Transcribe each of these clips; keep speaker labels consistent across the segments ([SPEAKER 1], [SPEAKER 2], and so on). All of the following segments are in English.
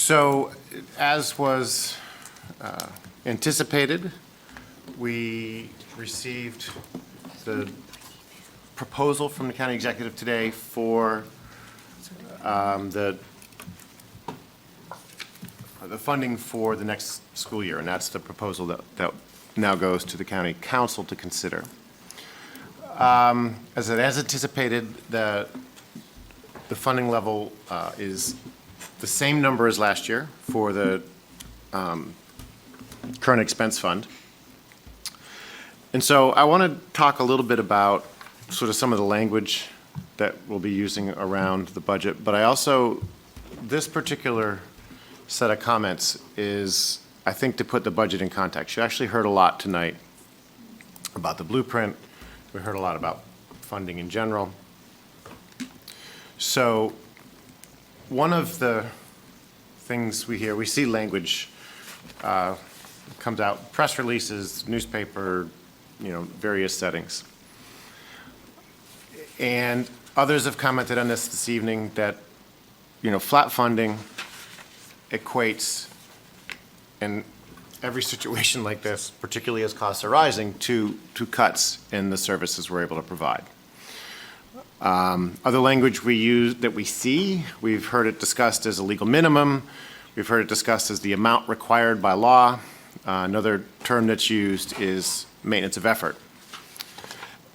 [SPEAKER 1] So, as was anticipated, we received the proposal from the county executive today for the funding for the next school year, and that's the proposal that now goes to the county council to consider. As anticipated, the funding level is the same number as last year for the current expense fund. And so I want to talk a little bit about sort of some of the language that we'll be using around the budget, but I also, this particular set of comments is, I think, to put the budget in context. You actually heard a lot tonight about the blueprint. We heard a lot about funding in general. So one of the things we hear, we see language comes out, press releases, newspaper, various settings. And others have commented on this evening that, flat funding equates in every situation like this, particularly as costs are rising, to cuts in the services we're able to provide. Other language we use that we see, we've heard it discussed as a legal minimum. We've heard it discussed as the amount required by law. Another term that's used is maintenance of effort.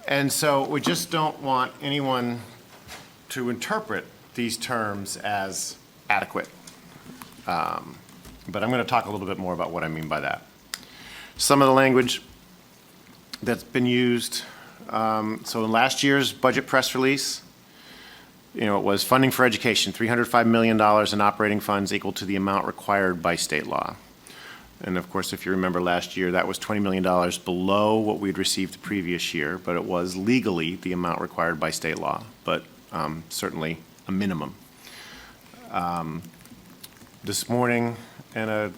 [SPEAKER 1] And so we just don't want anyone to interpret these terms as adequate. But I'm going to talk a little bit more about what I mean by that. Some of the language that's been used, so in last year's budget press release, it was funding for education, $305 million in operating funds equal to the amount required by state law. And of course, if you remember last year, that was $20 million below what we'd received the previous year, but it was legally the amount required by state law, but certainly a minimum. This morning in a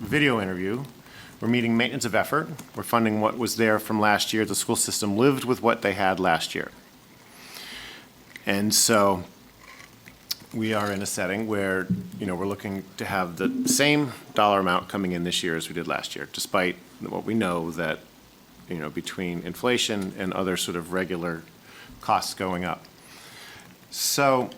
[SPEAKER 1] video interview, we're meeting maintenance of effort. We're funding what was there from last year. The school system lived with what they had last year. And so we are in a setting where, we're looking to have the same dollar amount coming in this year as we did last year, despite what we know that, between inflation and other sort of regular costs going up. So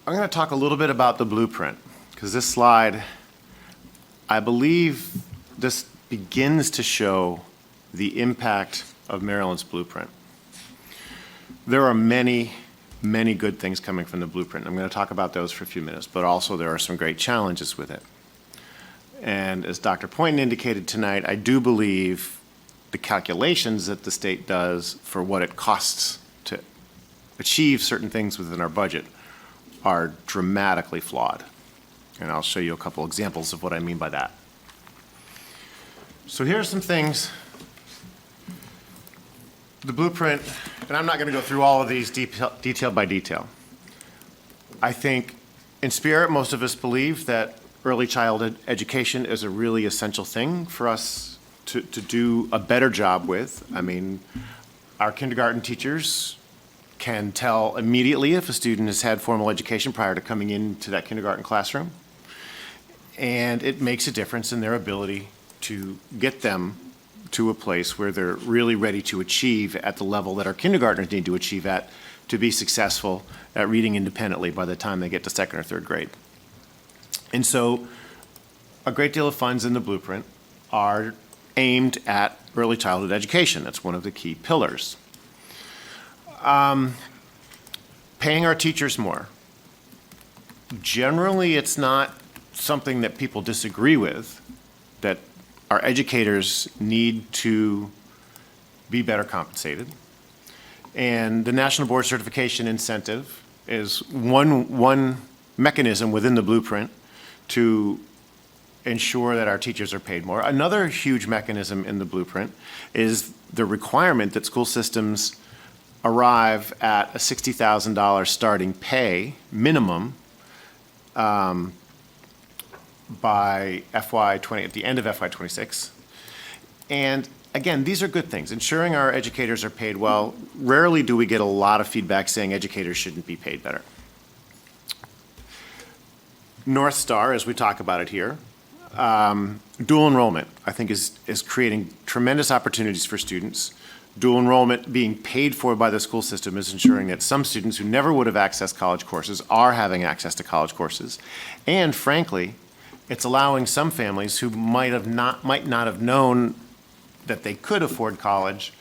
[SPEAKER 1] I'm going to talk a little bit about the blueprint, because this slide, I believe this begins to show the impact of Maryland's blueprint. There are many, many good things coming from the blueprint. I'm going to talk about those for a few minutes, but also there are some great challenges with it. And as Dr. Poynton indicated tonight, I do believe the calculations that the state does for what it costs to achieve certain things within our budget are dramatically flawed. And I'll show you a couple examples of what I mean by that. So here are some things. The blueprint, and I'm not going to go through all of these detail by detail. I think in spirit, most of us believe that early childhood education is a really essential thing for us to do a better job with. I mean, our kindergarten teachers can tell immediately if a student has had formal education prior to coming into that kindergarten classroom. And it makes a difference in their ability to get them to a place where they're really ready to achieve at the level that our kindergartners need to achieve at to be successful at reading independently by the time they get to second or third grade. And so a great deal of funds in the blueprint are aimed at early childhood education. That's one of the key pillars. Paying our teachers more. Generally, it's not something that people disagree with, that our educators need to be better compensated. And the National Board Certification Incentive is one mechanism within the blueprint to ensure that our teachers are paid more. Another huge mechanism in the blueprint is the requirement that school systems arrive at a $60,000 starting pay minimum by FY20, at the end of FY26. And again, these are good things. Ensuring our educators are paid well. Rarely do we get a lot of feedback saying educators shouldn't be paid better. North Star, as we talk about it here, dual enrollment, I think, is creating tremendous opportunities for students. Dual enrollment being paid for by the school system is ensuring that some students who never would have accessed college courses are having access to college courses. And frankly, it's allowing some families who might not have known that they could afford college.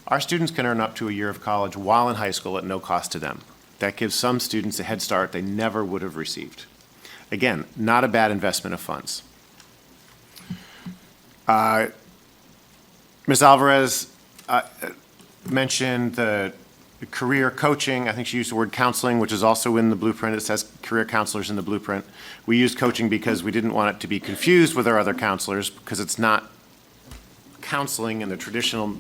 [SPEAKER 1] Our students can earn up to a year of college while in high school at no cost to them. That gives some students a head start they never would have received. Again, not a bad investment of funds. Ms. Alvarez mentioned the career coaching. I think she used the word counseling, which is also in the blueprint. It says career counselors in the blueprint. We used coaching because we didn't want it to be confused with our other counselors, because it's not counseling in the traditional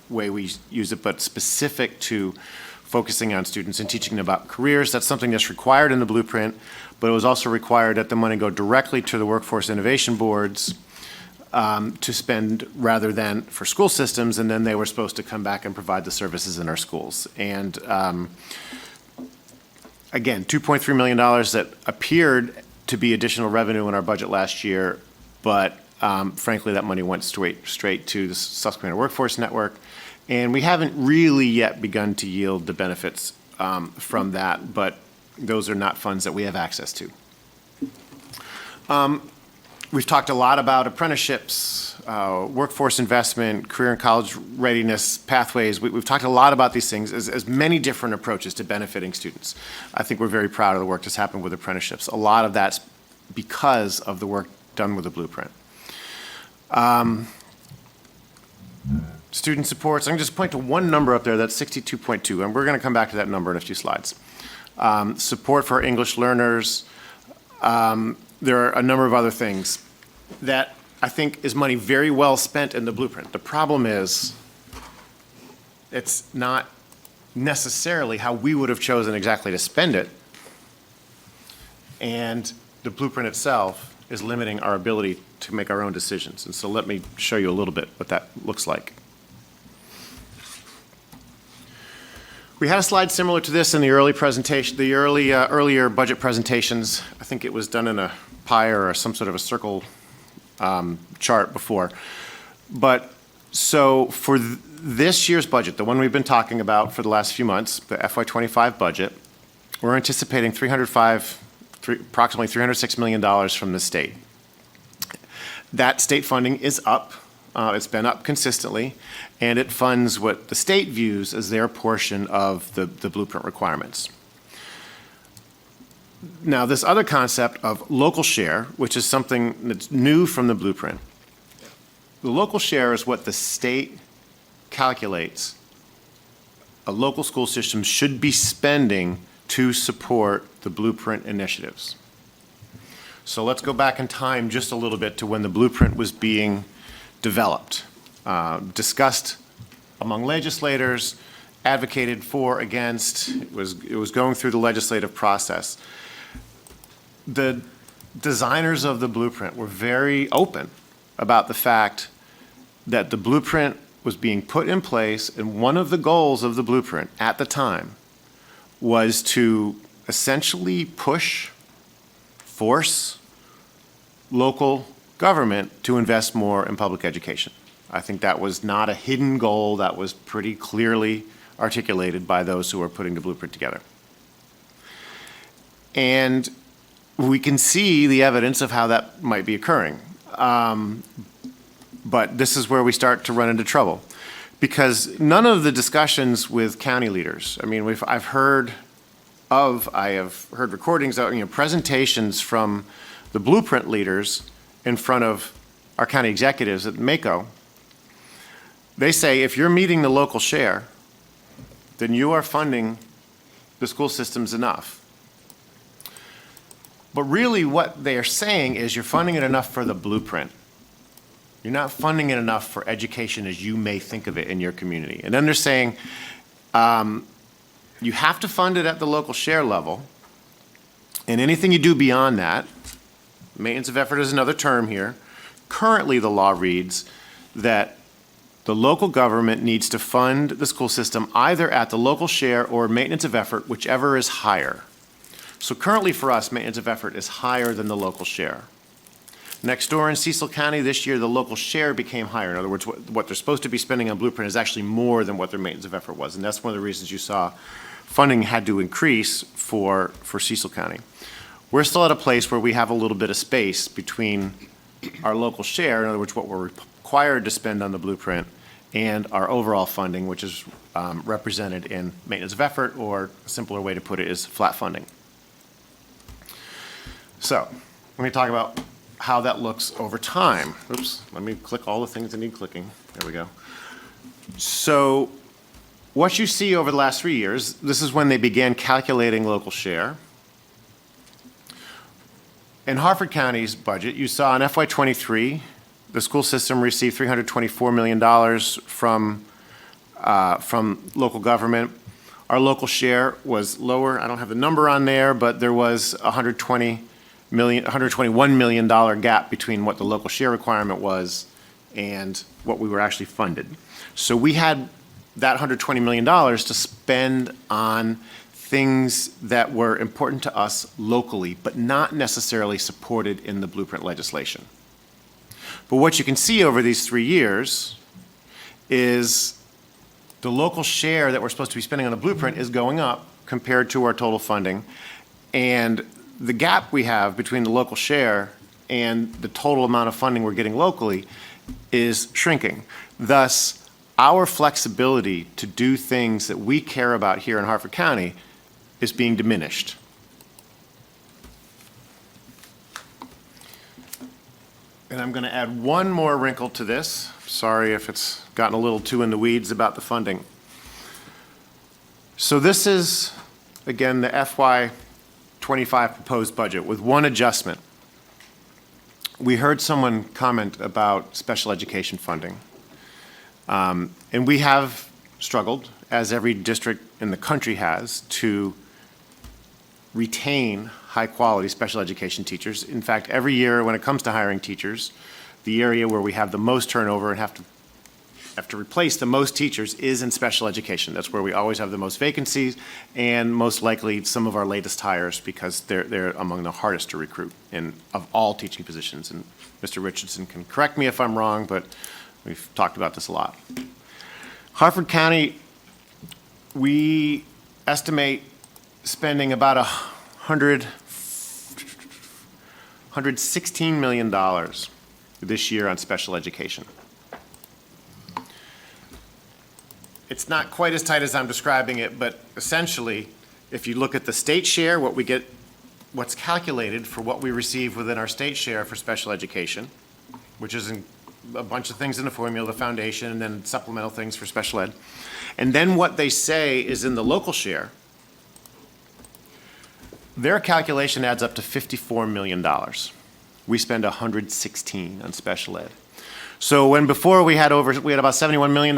[SPEAKER 1] way we use it, but specific to focusing on students and teaching them about careers. That's something that's required in the blueprint, but it was also required that the money go directly to the workforce innovation boards to spend rather than for school systems, and then they were supposed to come back and provide the services in our schools. And again, $2.3 million that appeared to be additional revenue in our budget last year, but frankly, that money went straight to the Susquehanna Workforce Network, and we haven't really yet begun to yield the benefits from that, but those are not funds that we have access to. We've talked a lot about apprenticeships, workforce investment, career and college readiness pathways. We've talked a lot about these things as many different approaches to benefiting students. I think we're very proud of the work that's happened with apprenticeships. A lot of that's because of the work done with the blueprint. Student supports, I'm going to just point to one number up there, that's 62.2, and we're going to come back to that number in a few slides. Support for English learners. There are a number of other things that I think is money very well spent in the blueprint. The problem is it's not necessarily how we would have chosen exactly to spend it, and the blueprint itself is limiting our ability to make our own decisions. And so let me show you a little bit what that looks like. We had a slide similar to this in the early presentation, the earlier budget presentations. I think it was done in a pie or some sort of a circle chart before. But so for this year's budget, the one we've been talking about for the last few months, the FY25 budget, we're anticipating approximately $306 million from the state. That state funding is up. It's been up consistently, and it funds what the state views as their portion of the blueprint requirements. Now, this other concept of local share, which is something that's new from the blueprint, the local share is what the state calculates a local school system should be spending to support the blueprint initiatives. So let's go back in time just a little bit to when the blueprint was being developed, discussed among legislators, advocated for, against. It was going through the legislative process. The designers of the blueprint were very open about the fact that the blueprint was being put in place, and one of the goals of the blueprint at the time was to essentially force local government to invest more in public education. I think that was not a hidden goal. That was pretty clearly articulated by those who are putting the blueprint together. And we can see the evidence of how that might be occurring. But this is where we start to run into trouble, because none of the discussions with county leaders, I mean, I have heard recordings of, presentations from the blueprint leaders in front of our county executives at MACO. They say, if you're meeting the local share, then you are funding the school systems enough. But really what they are saying is you're funding it enough for the blueprint. You're not funding it enough for education as you may think of it in your community. And then they're saying you have to fund it at the local share level, and anything you do beyond that, maintenance of effort is another term here. Currently the law reads that the local government needs to fund the school system either at the local share or maintenance of effort, whichever is higher. So currently for us, maintenance of effort is higher than the local share. Next door in Cecil County this year, the local share became higher. In other words, what they're supposed to be spending on Blueprint is actually more than what their maintenance of effort was. And that's one of the reasons you saw funding had to increase for Cecil County. We're still at a place where we have a little bit of space between our local share, in other words, what we're required to spend on the Blueprint, and our overall funding, which is represented in maintenance of effort, or a simpler way to put it is flat funding. So let me talk about how that looks over time. Oops, let me click all the things that need clicking. There we go. So what you see over the last 3 years, this is when they began calculating local share. In Harford County's budget, you saw in FY23, the school system received $324 million from local government. Our local share was lower. I don't have the number on there, but there was $121 million gap between what the local share requirement was and what we were actually funded. So we had that $120 million to spend on things that were important to us locally, but not necessarily supported in the Blueprint legislation. But what you can see over these 3 years is the local share that we're supposed to be spending on the Blueprint is going up compared to our total funding. And the gap we have between the local share and the total amount of funding we're getting locally is shrinking. Thus, our flexibility to do things that we care about here in Harford County is being diminished. And I'm going to add one more wrinkle to this. Sorry if it's gotten a little too in the weeds about the funding. So this is, again, the FY25 proposed budget with one adjustment. We heard someone comment about special education funding. And we have struggled, as every district in the country has, to retain high-quality special education teachers. In fact, every year when it comes to hiring teachers, the area where we have the most turnover and have to replace the most teachers is in special education. That's where we always have the most vacancies and most likely some of our latest hires, because they're among the hardest to recruit of all teaching positions. And Mr. Richardson can correct me if I'm wrong, but we've talked about this a lot. Harford County, we estimate spending about $116 million this year on special education. It's not quite as tight as I'm describing it, but essentially, if you look at the state share, what we get, what's calculated for what we receive within our state share for special education, which is a bunch of things in the formula, the foundation, and then supplemental things for special ed. And then what they say is in the local share, their calculation adds up to $54 million. We spend $116 on special ed. So when before we had about $71 million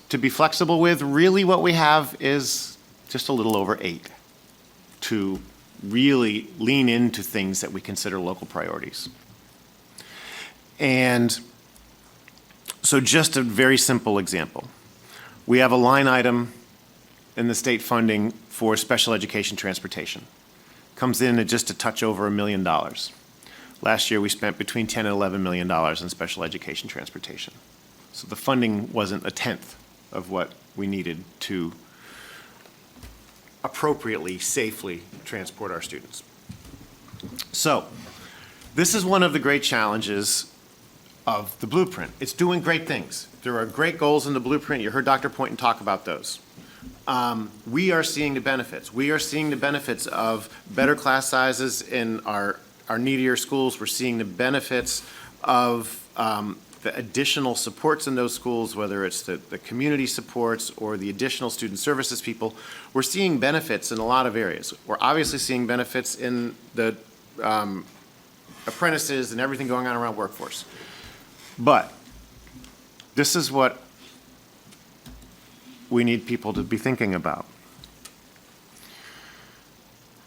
[SPEAKER 1] to be flexible with, really what we have is just a little over 8 to really lean into things that we consider local priorities. And so just a very simple example. We have a line item in the state funding for special education transportation. Comes in at just a touch over $1 million. Last year we spent between $10 and $11 million on special education transportation. So the funding wasn't a tenth of what we needed to appropriately, safely transport our students. So this is one of the great challenges of the Blueprint. It's doing great things. There are great goals in the Blueprint. You heard Dr. Poynton talk about those. We are seeing the benefits. We are seeing the benefits of better class sizes in our needier schools. We're seeing the benefits of the additional supports in those schools, whether it's the community supports or the additional student services people. We're seeing benefits in a lot of areas. We're obviously seeing benefits in the apprentices and everything going on around workforce. But this is what we need people to be thinking about.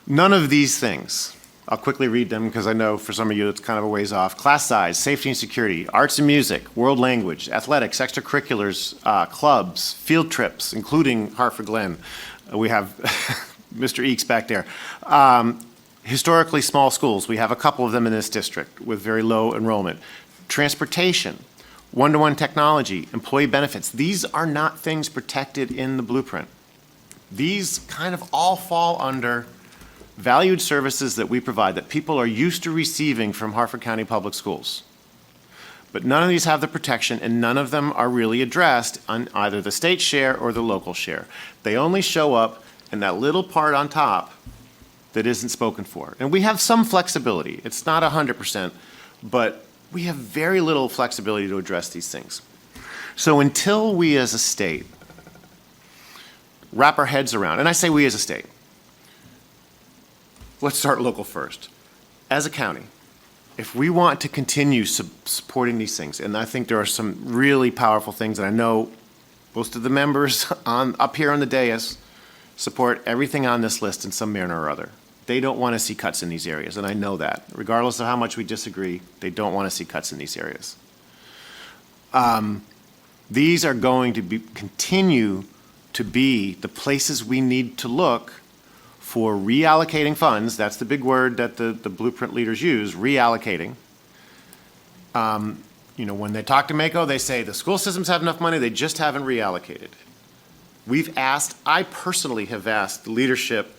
[SPEAKER 1] None of these things I'll quickly read them because I know for some of you it's kind of a ways off. Class size, safety and security, arts and music, world language, athletics, extracurriculars, clubs, field trips, including Hartford Glen. We have Mr. Eeks back there. Historically small schools, we have a couple of them in this district with very low enrollment. Transportation, one-to-one technology, employee benefits. These are not things protected in the blueprint. These kind of all fall under valued services that we provide that people are used to receiving from Hartford County Public Schools. But none of these have the protection, and none of them are really addressed on either the state share or the local share. They only show up in that little part on top that isn't spoken for. And we have some flexibility. It's not 100%, but we have very little flexibility to address these things. So until we as a state wrap our heads around, and I say we as a state, let's start local first. As a county, if we want to continue supporting these things, and I think there are some really powerful things, and I know most of the members up here on the dais support everything on this list in some manner or other. They don't want to see cuts in these areas, and I know that. Regardless of how much we disagree, they don't want to see cuts in these areas. These are going to continue to be the places we need to look for reallocating funds. That's the big word that the blueprint leaders use, reallocating. When they talk to MACO, they say the school systems have enough money, they just haven't reallocated. I personally have asked the leadership,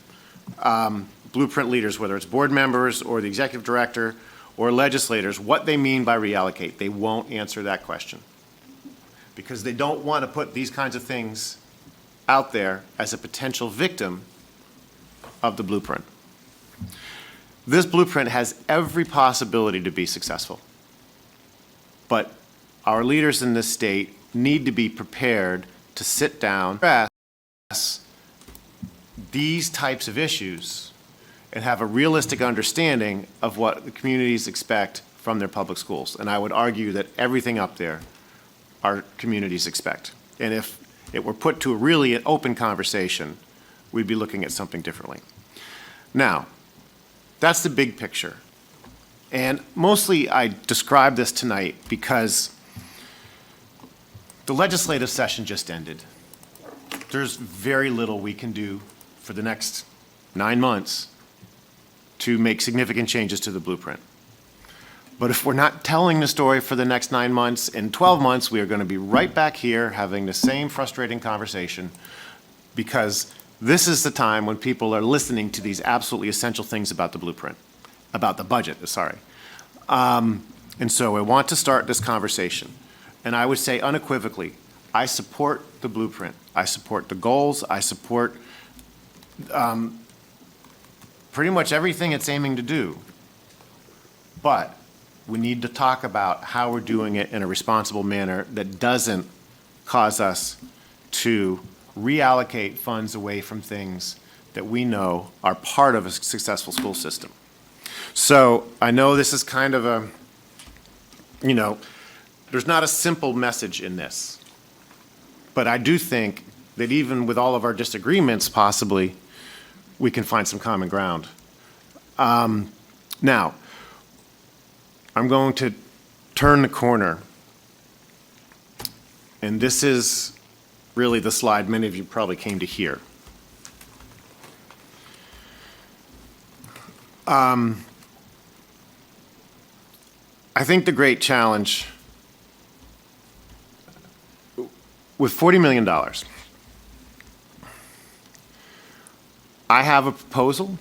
[SPEAKER 1] blueprint leaders, whether it's board members or the executive director or legislators, what they mean by reallocate. They won't answer that question because they don't want to put these kinds of things out there as a potential victim of the blueprint. This blueprint has every possibility to be successful, but our leaders in this state need to be prepared to sit down, address these types of issues, and have a realistic understanding of what the communities expect from their public schools. And I would argue that everything up there our communities expect. And if it were put to a really an open conversation, we'd be looking at something differently. Now, that's the big picture. And mostly I describe this tonight because the legislative session just ended. There's very little we can do for the next 9 months to make significant changes to the blueprint. But if we're not telling the story for the next 9 months, in 12 months, we are going to be right back here having the same frustrating conversation because this is the time when people are listening to these absolutely essential things about the blueprint, about the budget, sorry. And so I want to start this conversation. And I would say unequivocally, I support the blueprint. I support the goals. I support pretty much everything it's aiming to do. But we need to talk about how we're doing it in a responsible manner that doesn't cause us to reallocate funds away from things that we know are part of a successful school system. So I know this is kind of a, there's not a simple message in this. But I do think that even with all of our disagreements, possibly, we can find some common ground. Now, I'm going to turn the corner. And this is really the slide many of you probably came to hear. I think the great challenge with $40 million, I have a proposal,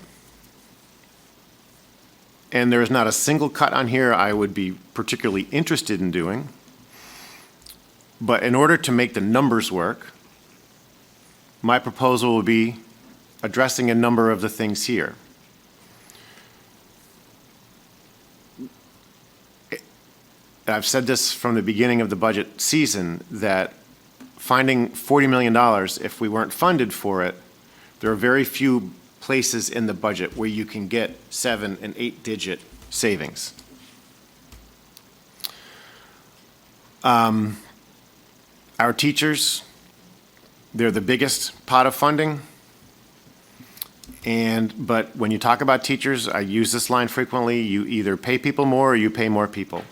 [SPEAKER 1] and there is not a single cut on here I would be particularly interested in doing. But in order to make the numbers work, my proposal will be addressing a number of the things here. I've said this from the beginning of the budget season that finding $40 million, if we weren't funded for it, there are very few places in the budget where you can get 7- and 8-digit savings. Our teachers, they're the biggest pot of funding, But when you talk about teachers, I use this line frequently, you either pay people more or you pay more people.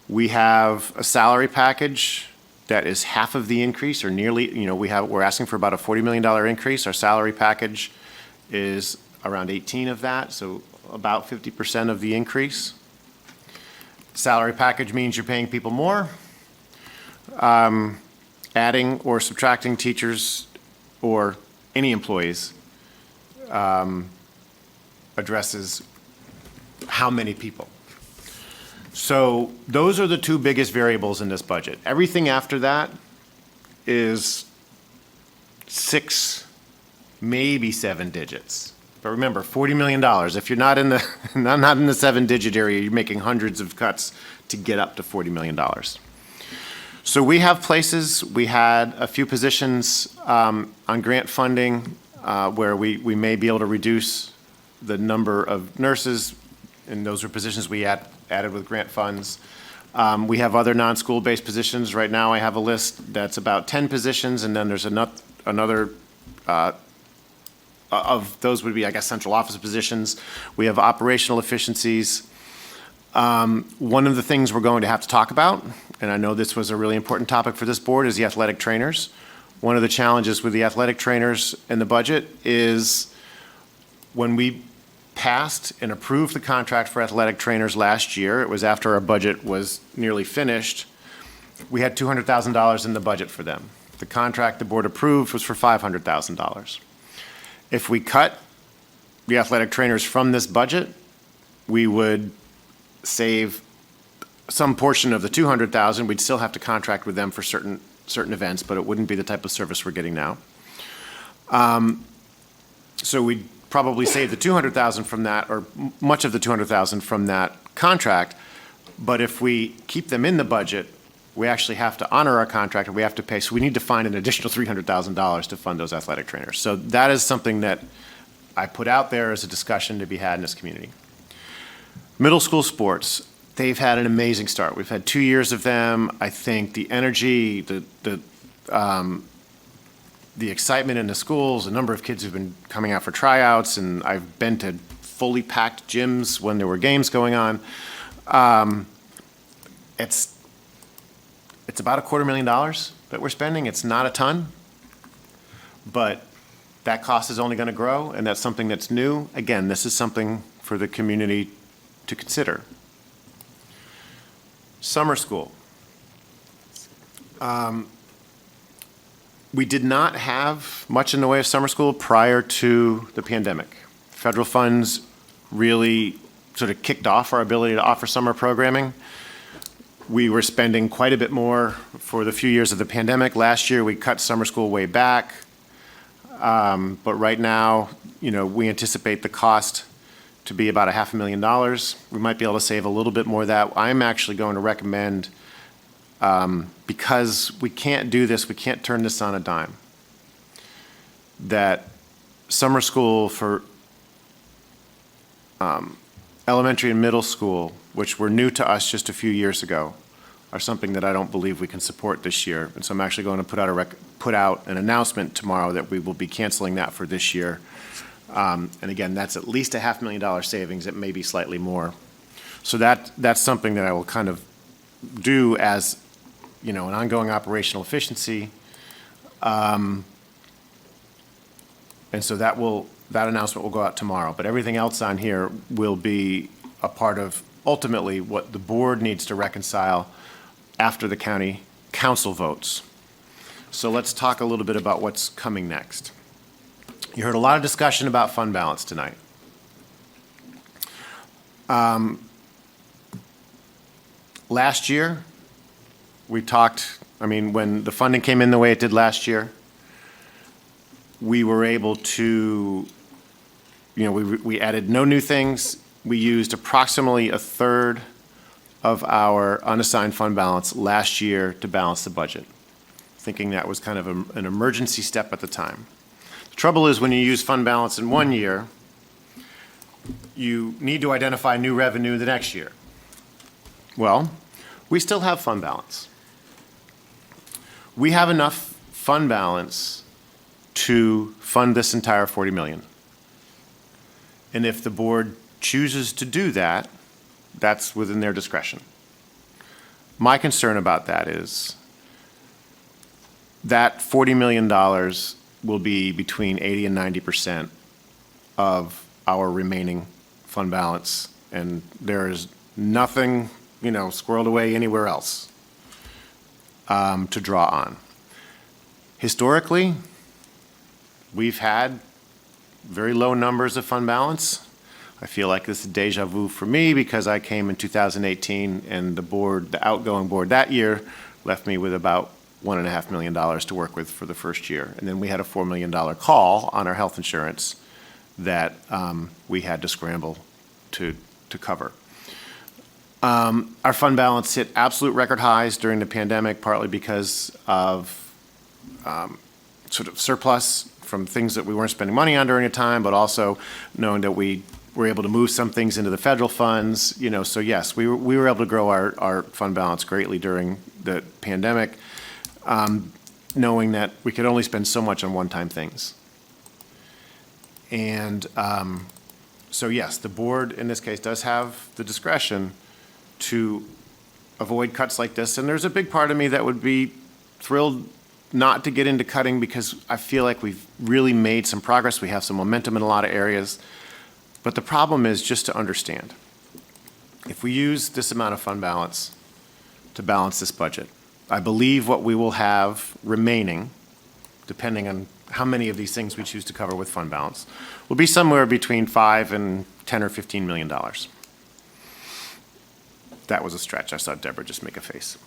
[SPEAKER 1] We have a salary package that is half of the increase, or nearly, we're asking for about a $40 million increase. Our salary package is around 18 of that, so about 50% of the increase. Salary package means you're paying people more. Adding or subtracting teachers or any employees addresses how many people. So those are the two biggest variables in this budget. Everything after that is 6, maybe 7 digits. But remember, $40 million. If you're not in the not in the 7-digit area, you're making hundreds of cuts to get up to $40 million. So we have places. We had a few positions on grant funding where we may be able to reduce the number of nurses, and those are positions we added with grant funds. We have other non-school-based positions. Right now, I have a list that's about 10 positions, and then there's another of those would be, I guess, central office positions. We have operational efficiencies. One of the things we're going to have to talk about, and I know this was a really important topic for this board, is the athletic trainers. One of the challenges with the athletic trainers in the budget is when we passed and approved the contract for athletic trainers last year, it was after our budget was nearly finished, we had $200,000 in the budget for them. The contract the board approved was for $500,000. If we cut the athletic trainers from this budget, we would save some portion of the $200,000. We'd still have to contract with them for certain events, but it wouldn't be the type of service we're getting now. So we'd probably save the $200,000 from that, or much of the $200,000 from that contract. But if we keep them in the budget, we actually have to honor our contract, and we have to pay. So we need to find an additional $300,000 to fund those athletic trainers. So that is something that I put out there as a discussion to be had in this community. Middle school sports, they've had an amazing start. We've had 2 years of them. I think the energy, the excitement in the schools, the number of kids who've been coming out for tryouts, and I've been to fully packed gyms when there were games going on. It's about $250,000 that we're spending. It's not a ton, but that cost is only going to grow, and that's something that's new. Again, this is something for the community to consider. Summer school. We did not have much in the way of summer school prior to the pandemic. Federal funds really sort of kicked off our ability to offer summer programming. We were spending quite a bit more for the few years of the pandemic. Last year, we cut summer school way back. But right now, we anticipate the cost to be about $500,000. We might be able to save a little bit more of that. I'm actually going to recommend, because we can't do this, we can't turn this on a dime, that summer school for elementary and middle school, which were new to us just a few years ago, are something that I don't believe we can support this year. And so I'm actually going to put out an announcement tomorrow that we will be canceling that for this year. And again, that's at least $500,000 savings. It may be slightly more. So that's something that I will kind of do as, an ongoing operational efficiency. And so that announcement will go out tomorrow. But everything else on here will be a part of ultimately what the board needs to reconcile after the county council votes. So let's talk a little bit about what's coming next. You heard a lot of discussion about fund balance tonight. Last year, we talked, when the funding came in the way it did last year, we were able to, we added no new things. We used approximately a third of our unassigned fund balance last year to balance the budget, thinking that was kind of an emergency step at the time. The trouble is when you use fund balance in one year, you need to identify new revenue the next year. Well, we still have fund balance. We have enough fund balance to fund this entire $40 million. And if the board chooses to do that, that's within their discretion. My concern about that is that $40 million will be between 80 and 90% of our remaining fund balance, and there is nothing, squirreled away anywhere else to draw on. Historically, we've had very low numbers of fund balance. I feel like this is deja vu for me because I came in 2018 and the outgoing board that year left me with about $1.5 million to work with for the first year. And then we had a $4 million call on our health insurance that we had to scramble to cover. Our fund balance hit absolute record highs during the pandemic, partly because of sort of surplus from things that we weren't spending money on during the time, but also knowing that we were able to move some things into the federal funds. So yes, we were able to grow our fund balance greatly during the pandemic, knowing that we could only spend so much on one-time things. And so yes, the board in this case does have the discretion to avoid cuts like this. And there's a big part of me that would be thrilled not to get into cutting because I feel like we've really made some progress. We have some momentum in a lot of areas. But the problem is just to understand, if we use this amount of fund balance to balance this budget, I believe what we will have remaining, depending on how many of these things we choose to cover with fund balance, will be somewhere between $5 and $10 or $15 million. That was a stretch. I saw Deborah just make a face.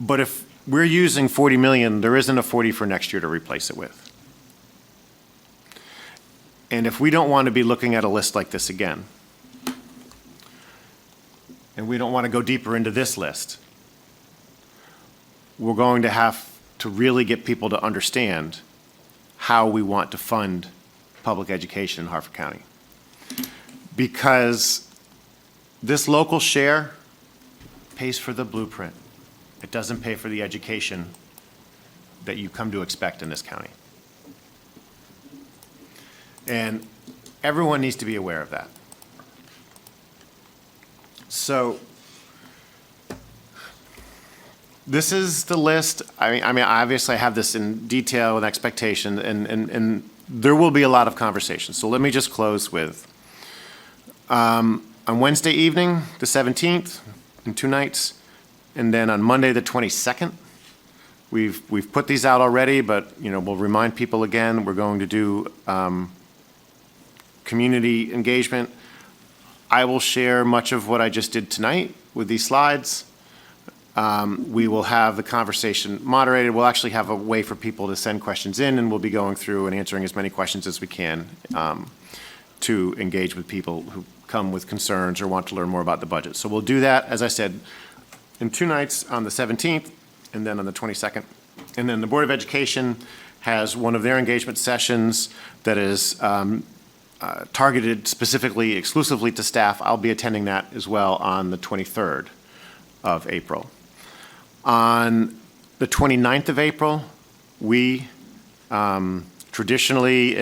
[SPEAKER 1] But if we're using $40 million, there isn't a 40 for next year to replace it with. And if we don't want to be looking at a list like this again, and we don't want to go deeper into this list, we're going to have to really get people to understand how we want to fund public education in Harford County. Because this local share pays for the blueprint. It doesn't pay for the education that you come to expect in this county. And everyone needs to be aware of that. So this is the list. I mean, obviously I have this in detail and expectation, and there will be a lot of conversation. So let me just close with, on Wednesday evening, the 17th, in 2 nights, and then on Monday, the 22nd, we've put these out already, but we'll remind people again, we're going to do community engagement. I will share much of what I just did tonight with these slides. We will have the conversation moderated. We'll actually have a way for people to send questions in, and we'll be going through and answering as many questions as we can to engage with people who come with concerns or want to learn more about the budget. So we'll do that, as I said, in 2 nights on the 17th and then on the 22nd. And then the Board of Education has one of their engagement sessions that is targeted specifically, exclusively to staff. I'll be attending that as well on the 23rd of April. On the 29th of April, we traditionally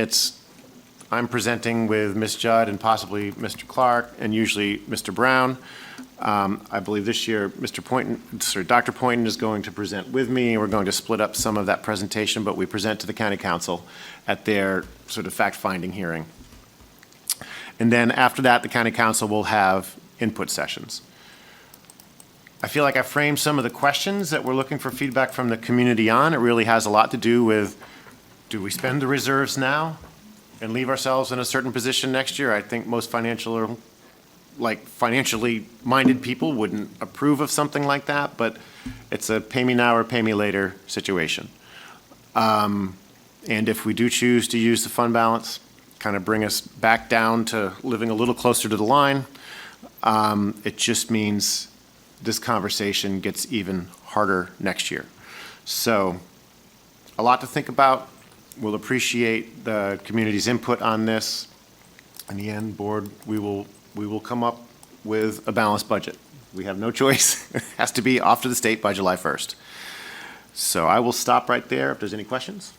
[SPEAKER 1] I'm presenting with Ms. Judd and possibly Mr. Clark and usually Mr. Brown. I believe this year Dr. Poynton is going to present with me, and we're going to split up some of that presentation, but we present to the County Council at their sort of fact-finding hearing. And then after that, the County Council will have input sessions. I feel like I framed some of the questions that we're looking for feedback from the community on. It really has a lot to do with, do we spend the reserves now and leave ourselves in a certain position next year? I think most financially minded people wouldn't approve of something like that, but it's a pay me now or pay me later situation. And if we do choose to use the fund balance, kind of bring us back down to living a little closer to the line, it just means this conversation gets even harder next year. So a lot to think about. We'll appreciate the community's input on this. In the end, board, we will come up with a balanced budget. We have no choice. It has to be off to the state by July 1st. So I will stop right there if there's any questions.